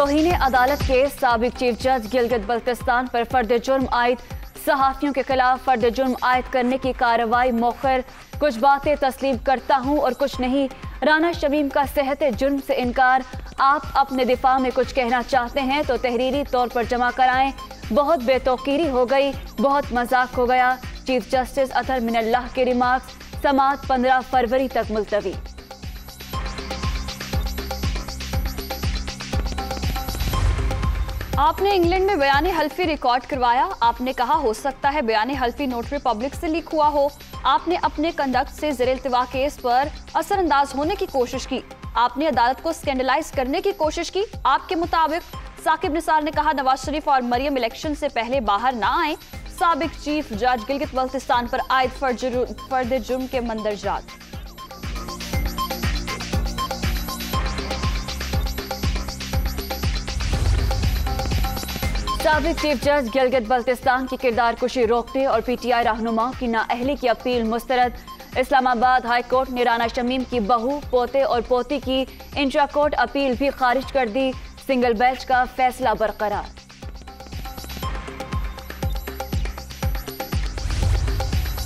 तौहीन अदालत के साबिक चीफ जज गिलगित बल्तिस्तान पर फर्द जुर्म आयद। सहाफियों के खिलाफ फर्द जुर्म आयद करने की कार्रवाई मौखर। कुछ बातें तस्लीम करता हूँ और कुछ नहीं। राना शमीम का सेहत जुर्म से इनकार। आप अपने दिफा में कुछ कहना चाहते हैं तो तहरीरी तौर पर जमा कराएं। बहुत बेतौकीरी हो गई, बहुत मजाक हो गया। चीफ जस्टिस अतहर मिनल्लाह के रिमार्क्स। समाअत 15 फरवरी तक मुलतवी। आपने इंग्लैंड में बयान हल्फी रिकॉर्ड करवाया। आपने कहा हो सकता है बयान हल्फी नोटरी पब्लिक से लीक हुआ हो। आपने अपने कंडक्ट से ज़ेर-इल्तिवा केस पर असरअंदाज होने की कोशिश की। आपने अदालत को स्कैंडलाइज करने की कोशिश की। आपके मुताबिक साकिब निसार ने कहा नवाज शरीफ और मरियम इलेक्शन से पहले बाहर ना आए। साबिक चीफ जज गिलगित बल्तिस्तान पर आयद फर्द जुर्म के मंदरजात। साबिक चीफ जज गिलगित बल्तिस्तान की किरदार कुशी रोकने और PTI रहनुमाओं की नाअहली की अपील मुस्तरद। इस्लामाबाद हाई कोर्ट ने राना शमीम की बहू, पोते और पोती की इंट्रा कोर्ट अपील भी खारिज कर दी। सिंगल बेंच का फैसला बरकरार।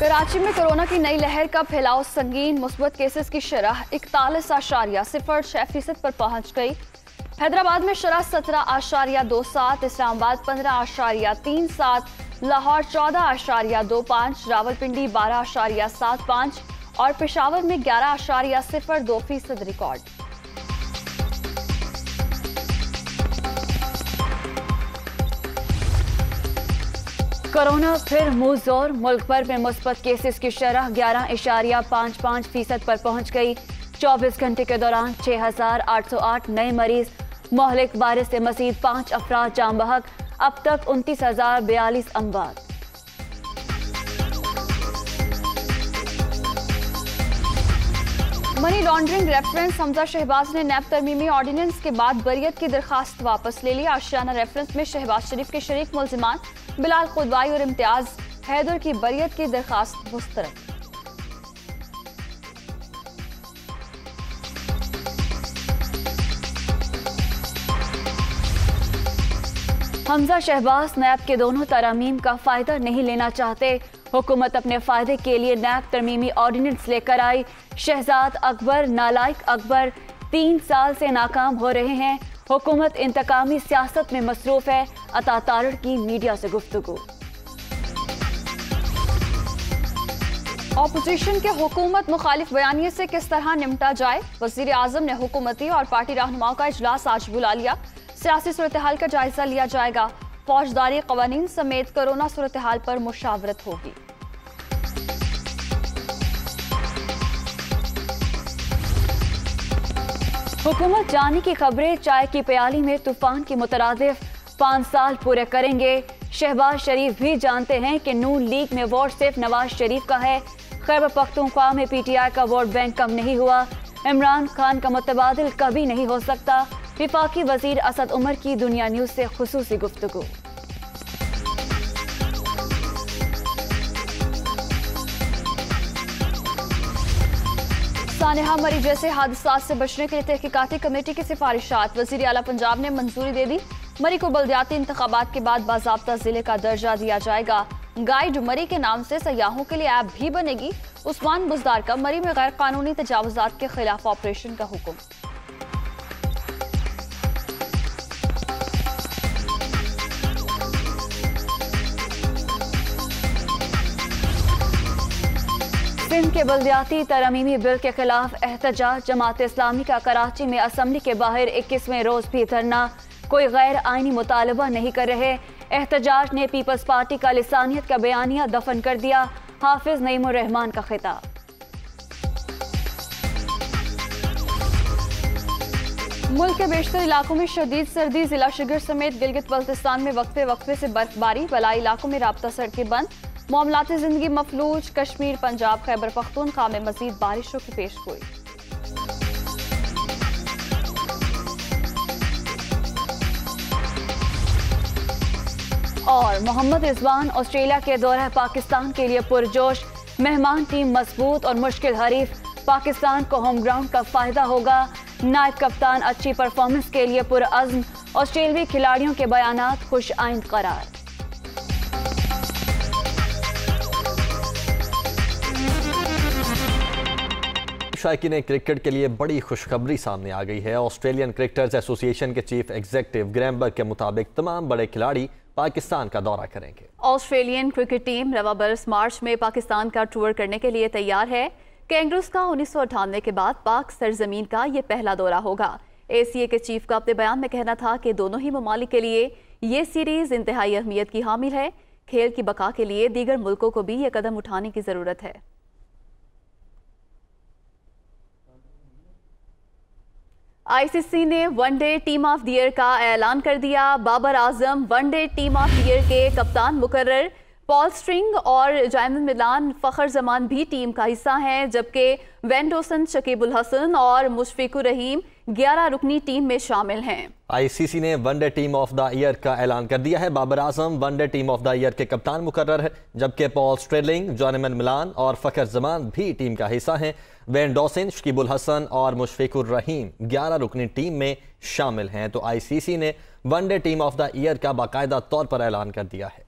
कराची में कोरोना की नई लहर का फैलाव संगीन। मुस्बत केसेस की शरह 41.06% पर पहुंच गई। हैदराबाद में शरह 17.27, इस्लामाबाद 15.37, लाहौर 14.25, रावलपिंडी 12.75 और पेशावर में 11.02% रिकॉर्ड। कोरोना फिर मुंह जोर। मुल्क भर में मुस्बत केसेस की शरह 11.55% पर पहुंच गई। 24 घंटे के दौरान 6,808 नए मरीज। मोहलिक वायरस से मजीद 5 अफराद जान बहक। अब तक 29,042 अमवात। Money laundering reference. Hamza Shahbaz ने नैब तरमीमी ऑर्डिनेंस के बाद बरियत की दरखास्त वापस ले ली। आशियाना रेफरेंस में शहबाज शरीफ के शरीक मुल्जिमान बिलाल खुदवाई और इम्तियाज हैदर की बरियत की दरखास्त मुस्तरद। हमजा शहबाज नैब के दोनों तरामीम का फायदा नहीं लेना चाहते। हुकूमत अपने फायदे के लिए नैब तरमीमी ऑर्डिनेंस लेकर आई। शहजाद अकबर, नालायक अकबर 3 साल से नाकाम हो रहे हैं। हुकूमत इंतकामी सियासत में मसरूफ है। अता तारड़ की मीडिया से गुफ्तगू। ऑपोजिशन के हुकूमत मुखालिफ बयानिए से किस तरह निपटा जाए। वजीर आजम ने हुकूमती और पार्टी रहनुमाओं का इजलास आज बुला लिया। सियासी सूरत हाल का जायजा लिया जाएगा। फौजदारी कवानीन समेत कोरोना सूरत हाल पर मुशावरत होगी। हुकूमत जानी की खबरें। चाय की प्याली में तूफान की मुतरादिफ 5 साल पूरे करेंगे। शहबाज शरीफ भी जानते हैं कि नून लीग में वोट सिर्फ नवाज शरीफ का है। खैबर पख्तूनख्वा में PTI का वोट बैंक कम नहीं हुआ। इमरान खान का मुतबादिल कभी नहीं हो सकता। विफाकी वजीर असद उमर की दुनिया न्यूज से खुसूसी गुफ्तगू। सानेहा मरी जैसे हादसात से बचने के लिए तहकीकाती कमेटी की सिफारिशात। वजीर आला पंजाब ने मंजूरी दे दी। मरी को बल्दियाती इंतखाबात के बाद बाज़ाब्ता जिले का दर्जा दिया जाएगा। गाइड मरी के नाम से सयाहों के लिए ऐप भी बनेगी। उस्मान बुजदार का मरी में गैर कानूनी तजावुजात के खिलाफ ऑपरेशन का हुक्म। सिंध के बल्दियाती तरमीमी बिल के खिलाफ एहतजाज। जमात इस्लामी का कराची में असम्बली के बाहर 21वें रोज भी धरना। कोई गैर आईनी मुतालबा नहीं कर रहे। एहतजाज ने पीपल्स पार्टी का लिसानियत का बयानिया दफन कर दिया। हाफिज नईमुर रहमान का खिताब। मुल्क के बेशतर इलाकों में शदीद सर्दी। जिला शिगर समेत गिलगित बल्तिस्तान में वक्फे वक्फे से बर्फबारी। बलाई इलाकों में राब्ता सड़कें बंद। मामलाती जिंदगी मफलूज। कश्मीर, पंजाब, खैबर पख्तूनख्वा में मजीद बारिशों की पेशगोई। और मोहम्मद रिजवान ऑस्ट्रेलिया के दौरे पाकिस्तान के लिए पुरजोश। मेहमान टीम मजबूत और मुश्किल हरीफ। पाकिस्तान को होम ग्राउंड का फायदा होगा। नायब कप्तान अच्छी परफॉर्मेंस के लिए पुरअज़्म। ऑस्ट्रेलियाई खिलाड़ियों के बयानात खुश आइंद करार। शायकीन क्रिकेट के लिए बड़ी खुशखबरी सामने आ गई है। ऑस्ट्रेलियन क्रिकेटर्स एसोसिएशन के चीफ एग्जीक्यूटिव ग्रैम बर्ग के मुताबिक तमाम बड़े खिलाड़ी पाकिस्तान का दौरा करेंगे। ऑस्ट्रेलियन क्रिकेट टीम रवा बरस मार्च में पाकिस्तान का टूर करने के लिए तैयार है। कैंगरूज का 1998 के बाद पाक सरजमीन का ये पहला दौरा होगा। ACA के चीफ का अपने बयान में कहना था कि दोनों ही ममालिक के लिए ये सीरीज इंतहाई अहमियत की हामिल है। खेल की बका के लिए दीगर मुल्कों को भी ये कदम उठाने की जरूरत है। ICC ने one day team of the year का ऐलान कर दिया। Babar Azam one day team of the year के कप्तान मुकर्रर। पॉल स्ट्रिंग और जॉयनल मिलान फखर जमान भी टीम का हिस्सा हैं, जबकि वेन डोसन, शकीबुल हसन और मुशफिकुर रहीम 11 रुकनी टीम में शामिल हैं। ICC ने one day team of the year का ऐलान कर दिया है। Babar Azam one day team of the year के कप्तान मुकर्रर है, जबकि पॉल स्ट्रेलिंग, जॉयनल मिलान और फखर जमान भी टीम का हिस्सा हैं। वेन डॉसन, शकीबुल हसन और मुशफिकुर रहीम 11 रुकनी टीम में शामिल हैं। तो ICC ने one day team of the year का बाकायदा तौर पर ऐलान कर दिया है।